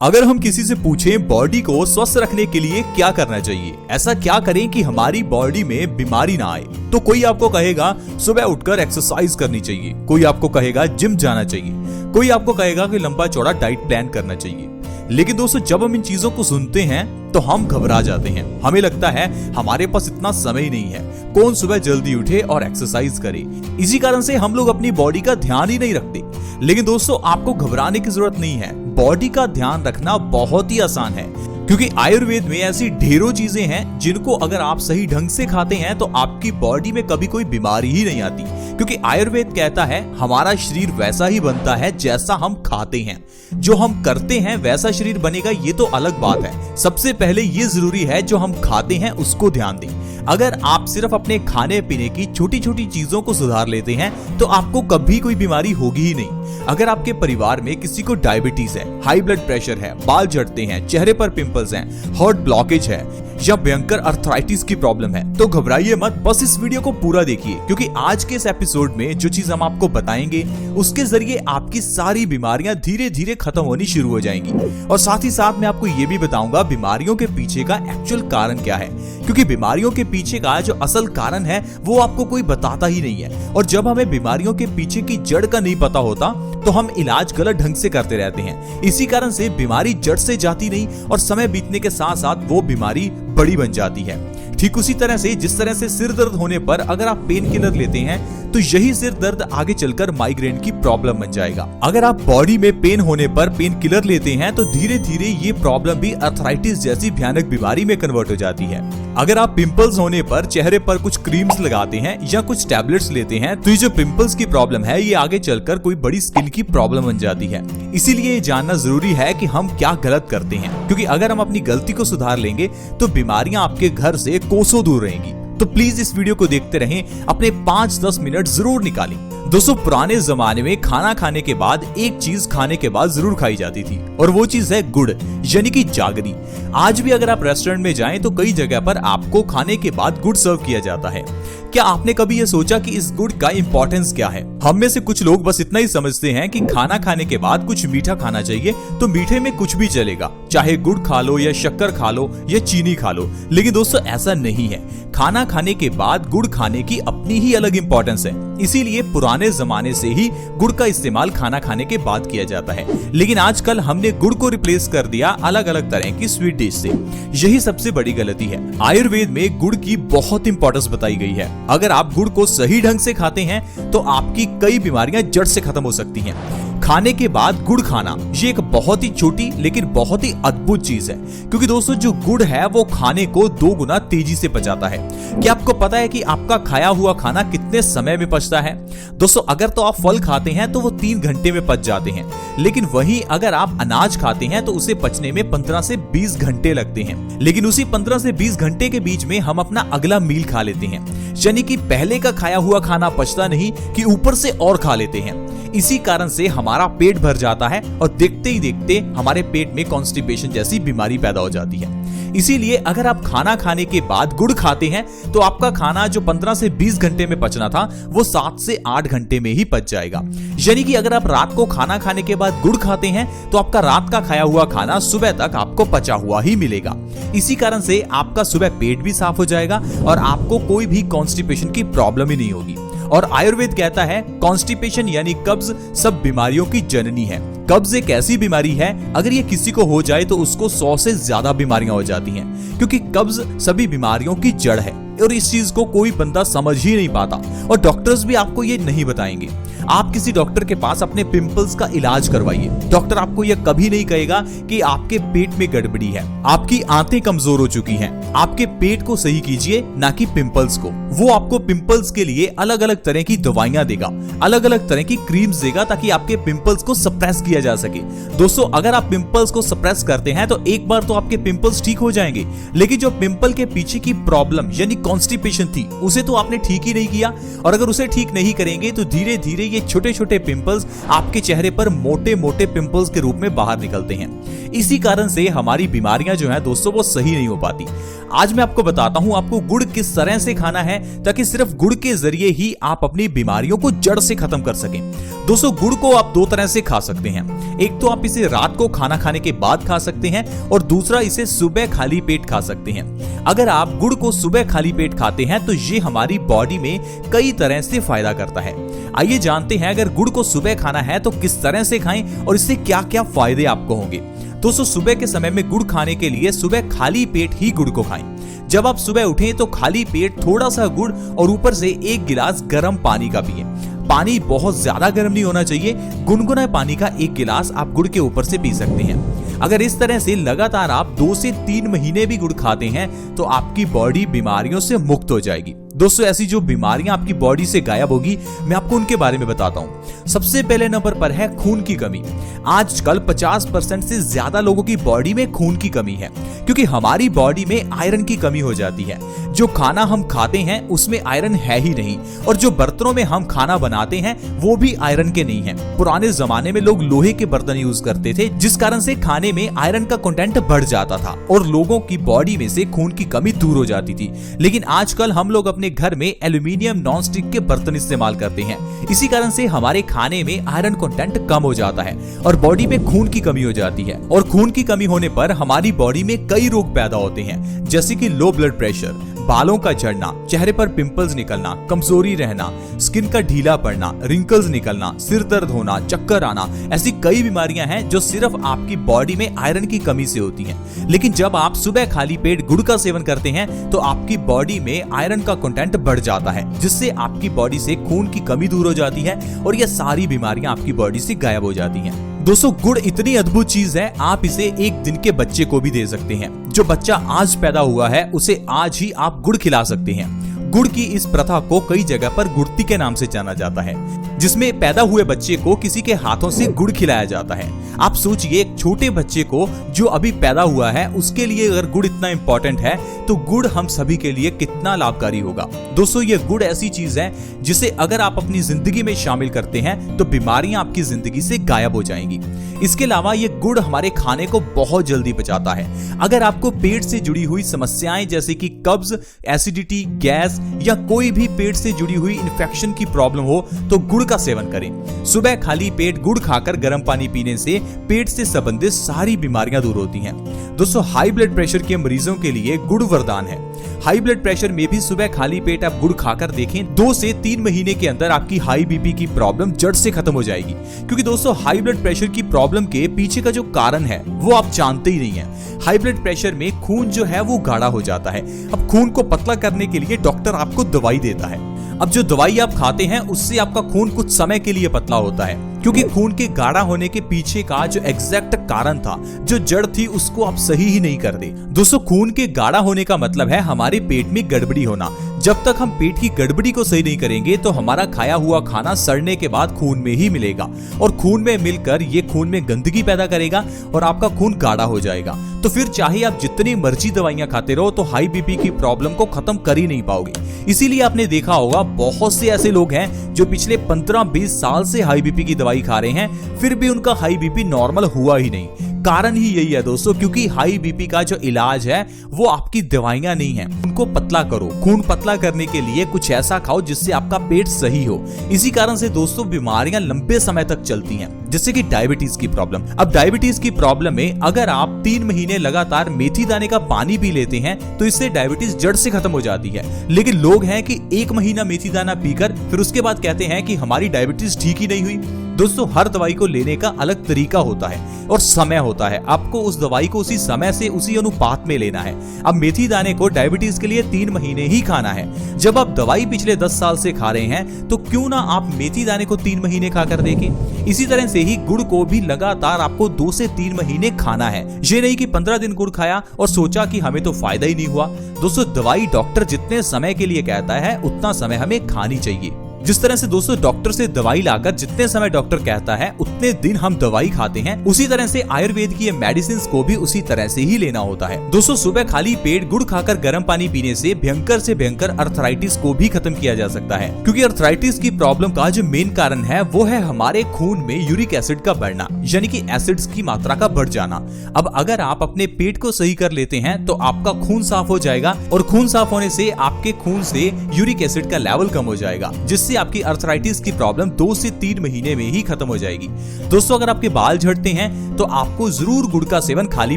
अगर हम किसी से पूछें बॉडी को स्वस्थ रखने के लिए क्या करना चाहिए, ऐसा क्या करें कि हमारी बॉडी में बीमारी ना आए, तो कोई आपको कहेगा सुबह उठकर एक्सरसाइज करनी चाहिए, कोई आपको कहेगा जिम जाना चाहिए, कोई आपको कहेगा कि लंबा चौड़ा डाइट प्लान करना चाहिए। लेकिन दोस्तों, जब हम इन चीजों को सुनते हैं तो हम घबरा जाते हैं। हमें लगता है हमारे पास इतना समय नहीं है, कौन सुबह जल्दी उठे और एक्सरसाइज करे। इसी कारण से हम लोग अपनी बॉडी का ध्यान ही नहीं रखते। लेकिन दोस्तों, आपको घबराने की जरूरत नहीं है। बॉडी का ध्यान रखना बहुत ही आसान है, क्योंकि आयुर्वेद में ऐसी ढेरों चीजें हैं जिनको अगर आप सही ढंग से खाते हैं तो आपकी बॉडी में कभी कोई बीमारी ही नहीं आती। क्योंकि आयुर्वेद कहता है हमारा शरीर वैसा ही बनता है जैसा हम खाते हैं। जो हम करते हैं वैसा शरीर बनेगा, ये तो अलग बात है। सबसे पहले ये जरूरी है जो हम खाते हैं उसको ध्यान दें। अगर आप सिर्फ अपने खाने पीने की छोटी छोटी चीजों को सुधार लेते हैं तो आपको कभी कोई बीमारी होगी ही नहीं। अगर आपके परिवार में किसी को डायबिटीज है, हाई ब्लड प्रेशर है, बाल झड़ते हैं, चेहरे पर पिंपल्स हैं, हार्ट ब्लॉकेज है या भयंकर अर्थराइटिस की प्रॉब्लम है, तो घबराइए मत, बस इस वीडियो को पूरा देखिए। क्योंकि आज के इस एपिसोड में जो चीज हम आपको बताएंगे उसके जरिए आपकी सारी बीमारियां धीरे धीरे खत्म होनी शुरू हो जाएंगी। और साथ ही साथ मैं आपको ये भी बताऊंगा बीमारियों के पीछे का एक्चुअल कारण क्या है, क्योंकि बीमारियों के पीछे का जो असल कारण है वो आपको कोई बताता ही नहीं है। और जब हमें बीमारियों के पीछे की जड़ का नहीं पता होता तो हम इलाज गलत ढंग से करते रहते हैं। इसी कारण से बीमारी जड़ से जाती नहीं और समय बीतने के साथ साथ वो बीमारी बड़ी बन जाती है। ठीक उसी तरह से जिस तरह से सिर दर्द होने पर अगर आप पेन किलर लेते हैं तो यही सिर दर्द आगे चलकर माइग्रेन की प्रॉब्लम बन जाएगा। अगर आप बॉडी में पेन होने पर पेन किलर लेते हैं तो धीरे धीरे ये प्रॉब्लम भी अर्थराइटिस जैसी भयानक बीमारी में कन्वर्ट हो जाती है। अगर आप पिंपल्स होने पर चेहरे पर कुछ क्रीम्स लगाते हैं या कुछ टैबलेट्स लेते हैं तो ये जो पिंपल्स की प्रॉब्लम है ये आगे चलकर कोई बड़ी स्किन की प्रॉब्लम बन जाती है। इसीलिए ये जानना जरूरी है कि हम क्या गलत करते हैं, क्योंकि अगर हम अपनी गलती को सुधार लेंगे तो बीमारियां आपके घर से कोसों दूर रहेंगी। तो प्लीज इस वीडियो को देखते रहें, अपने 5-10 मिनट जरूर निकालें। दोस्तों, पुराने जमाने में खाना खाने के बाद एक चीज खाने के बाद जरूर खाई जाती थी और वो चीज है गुड़, यानी कि जागरी। आज भी अगर आप रेस्टोरेंट में जाएं तो कई जगह पर आपको खाने के बाद गुड़ सर्व किया जाता है। क्या आपने कभी ये सोचा कि इस गुड़ का इंपॉर्टेंस क्या है? हम में से कुछ लोग बस इतना ही समझते हैं कि खाना खाने के बाद कुछ मीठा खाना चाहिए, तो मीठे में कुछ भी चलेगा, चाहे गुड़ खा लो या शक्कर खा लो या चीनी खा लो। लेकिन दोस्तों, ऐसा नहीं है। खाना खाने के बाद गुड़ खाने की अपनी ही अलग इंपॉर्टेंस है। इसीलिए पुराने जमाने से ही गुड़ का इस्तेमाल खाना खाने के बाद किया जाता है। लेकिन आजकल हमने गुड़ को रिप्लेस कर दिया अलग अलग तरह की स्वीट डिश से। यही सबसे बड़ी गलती है। आयुर्वेद में गुड़ की बहुत इंपॉर्टेंस बताई गई है। अगर आप गुड़ को सही ढंग से खाते हैं तो आपकी कई बीमारियां जड़ से खत्म हो सकती हैं। खाने के बाद गुड़ खाना ये एक बहुत ही छोटी लेकिन बहुत ही अद्भुत चीज है, क्योंकि दोस्तों जो गुड़ है वो खाने को 2 गुना तेजी से पचाता है। क्या आपको पता है कि आपका खाया हुआ खाना कितने समय में पचता है? दोस्तों, अगर तो आप फल खाते हैं तो वो 3 घंटे में पच जाते हैं, लेकिन वहीं अगर आप अनाज खाते हैं तो उसे पचने में 15 से 20 घंटे लगते हैं। लेकिन उसी 15 से 20 घंटे के बीच में हम अपना अगला मील खा लेते हैं, यानी कि पहले का खाया हुआ खाना पचता नहीं कि ऊपर से और खा लेते हैं। इसी कारण से हमारा पेट भर जाता है और देखते ही देखते हमारे पेट में कॉन्स्टिपेशन जैसी बीमारी पैदा हो जाती है। इसीलिए अगर आप खाना खाने के बाद गुड़ खाते हैं तो आपका खाना जो 15 से 20 घंटे में पचना था वो 7 से 8 घंटे में ही पच जाएगा। यानी कि अगर आप रात को खाना खाने के बाद गुड़ खाते हैं तो आपका रात का खाया हुआ खाना सुबह तक आपको पचा हुआ ही मिलेगा। इसी कारण से आपका सुबह पेट भी साफ हो जाएगा और आपको कोई भी कॉन्स्टिपेशन की प्रॉब्लम ही नहीं होगी। और आयुर्वेद कहता है कॉन्स्टिपेशन यानी कब्ज सब बीमारियों की जननी है। कब्ज एक ऐसी बीमारी है, अगर ये किसी को हो जाए तो उसको 100 से ज्यादा बीमारियां हो जाती हैं, क्योंकि कब्ज सभी बीमारियों की जड़ है और इस चीज को कोई बंदा समझ ही नहीं पाता और डॉक्टर्स भी आपको ये नहीं बताएंगे। आप किसी डॉक्टर के पास अपने पिंपल्स का इलाज करवाइए, डॉक्टर आपको यह कभी नहीं कहेगा कि आपके पेट में गड़बड़ी है, आपकी आंतें कमजोर हो चुकी हैं। आपके पेट को सही कीजिए, ना कि पिंपल्स को। वो आपको पिंपल्स के लिए अलग अलग तरह की दवाइयां देगा, अलग अलग तरह की क्रीम्स देगा, ताकि आपके पिंपल्स को सप्रेस किया जा सके। दोस्तों, अगर आप पिंपल्स को सप्रेस करते हैं तो एक बार तो आपके पिंपल्स ठीक हो जाएंगे, लेकिन जो पिंपल के पीछे की प्रॉब्लम यानी कॉन्स्टिपेशन थी उसे तो आपने ठीक ही नहीं किया। और अगर उसे ठीक नहीं करेंगे तो धीरे धीरे ये छोटे छोटे पिंपल्स आपके चेहरे पर मोटे मोटे पिंपल्स के रूप में बाहर निकलते हैं। इसी कारण से हमारी बीमारियां जो है दोस्तों वो सही नहीं हो पाती। आज मैं आपको बताता हूं आपको गुड़ किस तरह से खाना है ताकि सिर्फ गुड़ के जरिए ही आप अपनी बीमारियों को जड़ से खत्म कर सकें। दोस्तों गुड़ को आप दो तरह से खा सकते हैं। एक तो आप इसे रात को खाना खाने के बाद खा सकते हैं और दूसरा इसे सुबह खाली पेट खा सकते हैं। अगर आप गुड़ को सुबह खाली पेट खाते हैं तो ये हमारी बॉडी में कई तरह से फायदा करता है। आइए जानते हैं अगर गुड़ को सुबह खाना है तो किस तरह से खाएं और इससे क्या क्या फायदे आपको होंगे। दोस्तों सुबह के समय में गुड़ खाने के लिए सुबह खाली पेट ही गुड़ को खाएं। जब आप सुबह उठें तो खाली पेट थोड़ा सा गुड़ और ऊपर से 1 गिलास गर्म पानी का पिएं। पानी बहुत ज्यादा गर्म नहीं होना चाहिए, गुनगुना पानी का 1 गिलास आप गुड़ के ऊपर से पी सकते हैं। अगर इस तरह से लगातार आप 2 से 3 महीने भी गुड़ खाते हैं तो आपकी बॉडी बीमारियों से मुक्त हो जाएगी। दोस्तों ऐसी जो बीमारियां आपकी बॉडी से गायब होगी मैं आपको उनके बारे में बताता हूं। सबसे पहले नंबर पर है खून की कमी। आजकल 50% से ज्यादा लोगों की बॉडी में खून की कमी है क्योंकि हमारी बॉडी में आयरन की कमी हो जाती है। जो खाना हम खाते हैं उसमें आयरन है ही नहीं और जो बर्तनों में हम खाना बनाते हैं वो भी आयरन के नहीं है। पुराने जमाने में लोग लोहे के बर्तन यूज करते थे जिस कारण से खाने में आयरन का कंटेंट बढ़ जाता था और लोगों की बॉडी में से खून की कमी दूर हो जाती थी। लेकिन आजकल हम लोग अपने घर में एल्यूमिनियम नॉन स्टिक के बर्तन इस्तेमाल करते हैं। इसी कारण से हमारे खाने में आयरन कंटेंट कम हो जाता है और बॉडी में खून की कमी हो जाती है। और खून की कमी होने पर हमारी बॉडी में कई रोग पैदा होते हैं जैसे कि लो ब्लड प्रेशर, बालों का झड़ना, चेहरे पर पिंपल्स निकलना, कमजोरी रहना, स्किन का ढीला पड़ना, रिंकल्स निकलना, सिर दर्द होना, चक्कर आना। ऐसी कई बीमारियां हैं जो सिर्फ आपकी बॉडी में आयरन की कमी से होती हैं। लेकिन जब आप सुबह खाली पेट गुड़ का सेवन करते हैं तो आपकी बॉडी में आयरन का कंटेंट बढ़ जाता है जिससे आपकी बॉडी से खून की कमी दूर हो जाती है और ये सारी बीमारियां आपकी बॉडी से गायब हो जाती हैं। दोस्तों गुड़ इतनी अद्भुत चीज है आप इसे 1 दिन के बच्चे को भी दे सकते हैं। जो बच्चा आज पैदा हुआ है उसे आज ही आप गुड़ खिला सकते हैं। गुड़ की इस प्रथा को कई जगह पर गुड़ती के नाम से जाना जाता है जिसमें पैदा हुए बच्चे को किसी के हाथों से गुड़ खिलाया जाता है। आप सोचिए एक छोटे बच्चे को जो अभी पैदा हुआ है उसके लिए अगर गुड़ इतना इंपॉर्टेंट है तो गुड़ हम सभी के लिए कितना लाभकारी होगा। दोस्तों ये गुड़ ऐसी चीज है जिसे अगर आप अपनी जिंदगी में शामिल करते हैं तो बीमारियां आपकी जिंदगी से गायब हो जाएंगी। इसके अलावा ये गुड़ हमारे खाने को बहुत जल्दी पचाता है। अगर आपको पेट से जुड़ी हुई समस्याएं जैसे कि कब्ज, एसिडिटी, गैस या कोई भी पेट से जुड़ी हुई इन्फेक्शन की प्रॉब्लम हो तो गुड़ का सेवन करें। सुबह खाली पेट गुड़ खाकर गर्म पानी पीने से पेट से संबंधित सारी बीमारियां दूर होती हैं। दोस्तों हाई ब्लड प्रेशर के मरीजों के लिए गुड़ वरदान है। हाई ब्लड प्रेशर में भी सुबह खाली पेट आप गुड़ खाकर देखें 2 से 3 महीने के अंदर आपकी हाई बीपी की प्रॉब्लम जड़ से खत्म हो जाएगी। क्योंकि दोस्तों हाई ब्लड प्रेशर की प्रॉब्लम के पीछे का जो कारण है वो आप जानते ही नहीं है। हाई ब्लड प्रेशर में खून जो है वो गाढ़ा हो जाता है। अब खून को पतला करने के लिए डॉक्टर आपको दवाई देता है। अब जो दवाई आप खाते हैं उससे आपका खून कुछ समय के लिए पतला होता है क्योंकि खून के गाढ़ा होने के पीछे का जो एग्जैक्ट कारण था, जो जड़ थी, उसको आप सही ही नहीं कर दे। दोस्तों खून के गाढ़ा होने का मतलब है हमारे पेट में गड़बड़ी होना। जब तक हम पेट की गड़बड़ी को सही नहीं करेंगे तो हमारा खाया हुआ खाना सड़ने के बाद खून में ही मिलेगा और खून में मिलकर ये खून में गंदगी पैदा करेगा और आपका खून गाढ़ा हो जाएगा। तो फिर चाहे आप जितनी मर्जी दवाइयां खाते रहो तो हाई बीपी की प्रॉब्लम को खत्म कर ही नहीं पाओगे। इसीलिए आपने देखा होगा बहुत से ऐसे लोग हैं जो पिछले 15-20 साल से हाई बीपी की दवाई खा रहे हैं फिर भी उनका हाई बीपी नॉर्मल हुआ ही नहीं। कारण ही यही है दोस्तों, क्योंकि हाई बीपी का जो इलाज है वो आपकी दवाइयां नहीं है। उनको पतला करो। खून पतला करने के लिए कुछ ऐसा खाओ जिससे आपका पेट सही हो। इसी कारण से दोस्तों बीमारियां लंबे समय तक चलती हैं, जैसे कि डायबिटीज की प्रॉब्लम। अब डायबिटीज की प्रॉब्लम में अगर आप 3 महीने लगातार मेथी दाने का पानी पी लेते हैं तो इससे डायबिटीज जड़ से खत्म हो जाती है। लेकिन लोग हैं कि 1 महीना मेथी दाना पीकर फिर उसके बाद कहते हैं कि हमारी डायबिटीज ठीक ही नहीं हुई। दोस्तों हर दवाई को लेने का अलग तरीका होता है और समय होता है। आपको उस दवाई को उसी समय से उसी अनुपात में लेना है। अब मेथी दाने को डायबिटीज के लिए 3 महीने ही खाना है। जब आप दवाई पिछले 10 साल से खा रहे हैं तो क्यों ना आप मेथी दाने को 3 महीने खाकर देखें। इसी तरह से ही गुड़ को भी लगातार आपको 2 से 3 महीने खाना है। ये नहीं कि 15 दिन गुड़ खाया और सोचा कि हमें तो फायदा ही नहीं हुआ। दोस्तों दवाई डॉक्टर जितने समय के लिए कहता है उतना समय हमें खानी चाहिए। जिस तरह से दोस्तों डॉक्टर से दवाई लाकर जितने समय डॉक्टर कहता है उतने दिन हम दवाई खाते हैं, उसी तरह से आयुर्वेद की ये मेडिसिन को भी उसी तरह से ही लेना होता है। दोस्तों सुबह खाली पेट गुड़ खाकर गर्म पानी पीने से भयंकर अर्थराइटिस को भी खत्म किया जा सकता है, क्योंकि अर्थराइटिस की प्रॉब्लम का जो मेन कारण है वो है हमारे खून में यूरिक एसिड का बढ़ना, यानी कि एसिड्स की मात्रा का बढ़ जाना। अब अगर आप अपने पेट को सही कर लेते हैं तो आपका खून साफ हो जाएगा, और खून साफ होने से आपके खून से यूरिक एसिड का लेवल कम हो जाएगा, जिससे आपकी अर्थराइटिस की प्रॉब्लम 2 से 3 महीने में ही खत्म हो जाएगी। दोस्तों अगर आपके बाल झड़ते हैं तो आपको जरूर गुड़ का सेवन खाली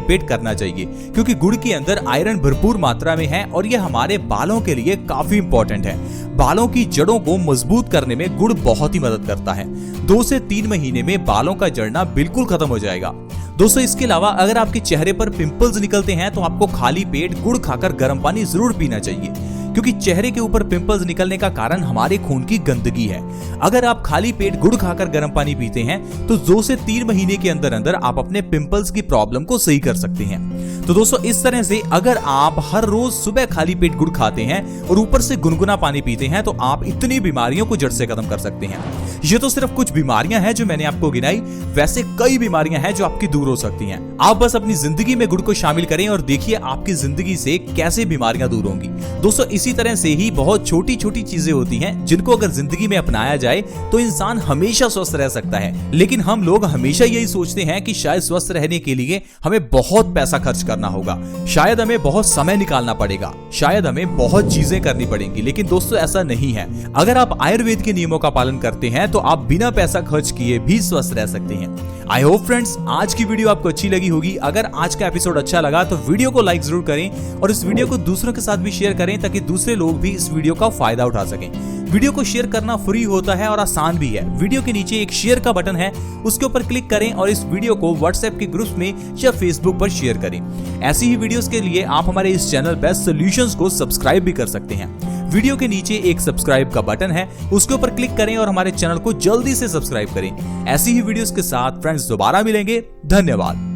पेट करना चाहिए, क्योंकि गुड़ के अंदर आयरन भरपूर मात्रा में है और यह हमारे बालों के लिए काफी इंपॉर्टेंट है। बालों की जड़ों को मजबूत करने में गुड़ बहुत ही मदद करता है। 2 से 3 महीने में बालों का झड़ना बिल्कुल खत्म हो जाएगा। दोस्तों इसके अलावा अगर आपके चेहरे पर पिंपल्स निकलते हैं तो आपको खाली पेट गुड़ खाकर गर्म पानी जरूर पीना चाहिए, क्योंकि चेहरे के ऊपर पिंपल्स निकलने का कारण हमारे खून की गंदगी है। अगर आप खाली पेट गुड़ खाकर गर्म पानी पीते हैं तो 2 से 3 महीने के अंदर अंदर आप अपने पिंपल्स की प्रॉब्लम को सही कर सकते हैं। तो दोस्तों इस तरह से अगर आप हर रोज सुबह खाली पेट गुड़ खाते हैं और ऊपर से गुनगुना पानी पीते हैं तो आप इतनी बीमारियों को जड़ से खत्म कर सकते हैं। ये तो सिर्फ कुछ बीमारियां हैं जो मैंने आपको गिनाई, वैसे कई बीमारियां हैं जो आपकी दूर हो सकती हैं। आप बस अपनी जिंदगी में गुड़ को शामिल करें और देखिए आपकी जिंदगी से कैसे बीमारियां दूर होंगी। दोस्तों इसी तरह से ही बहुत छोटी छोटी चीजें होती हैं जिनको अगर जिंदगी में अपनाया जाए तो इंसान हमेशा स्वस्थ रह सकता है, लेकिन हम लोग हमेशा यही सोचते हैं कि शायद स्वस्थ रहने के लिए हमें बहुत पैसा खर्च करना होगा, शायद हमें बहुत समय निकालना पड़ेगा, शायद हमें बहुत चीजें करनी पड़ेंगी। लेकिन दोस्तों ऐसा नहीं है। अगर आप आयुर्वेद के नियमों का पालन करते हैं तो आप बिना पैसा खर्च किए भी स्वस्थ रह सकते हैं। आई होप फ्रेंड्स आज की वीडियो आपको अच्छी लगी होगी। अगर आज का एपिसोड अच्छा लगा तो वीडियो को लाइक जरूर करें और इस वीडियो को दूसरों के साथ भी शेयर करें ताकि दूसरे लोग भी इस वीडियो का फायदा उठा सकें। वीडियो को शेयर करना फ्री होता है और आसान भी है। वीडियो के नीचे एक शेयर का बटन है, उसके ऊपर क्लिक करें और इस वीडियो को व्हाट्सएप के ग्रुप में या फेसबुक पर शेयर करें। ऐसी ही वीडियोस के लिए आप हमारे इस चैनल बेस्ट सॉल्यूशंस को सब्सक्राइब भी कर सकते हैं। वीडियो के नीचे एक सब्सक्राइब का बटन है, उसके ऊपर क्लिक करें और हमारे चैनल को जल्दी से सब्सक्राइब करें। ऐसी ही वीडियोस के साथ फ्रेंड्स दोबारा मिलेंगे। धन्यवाद।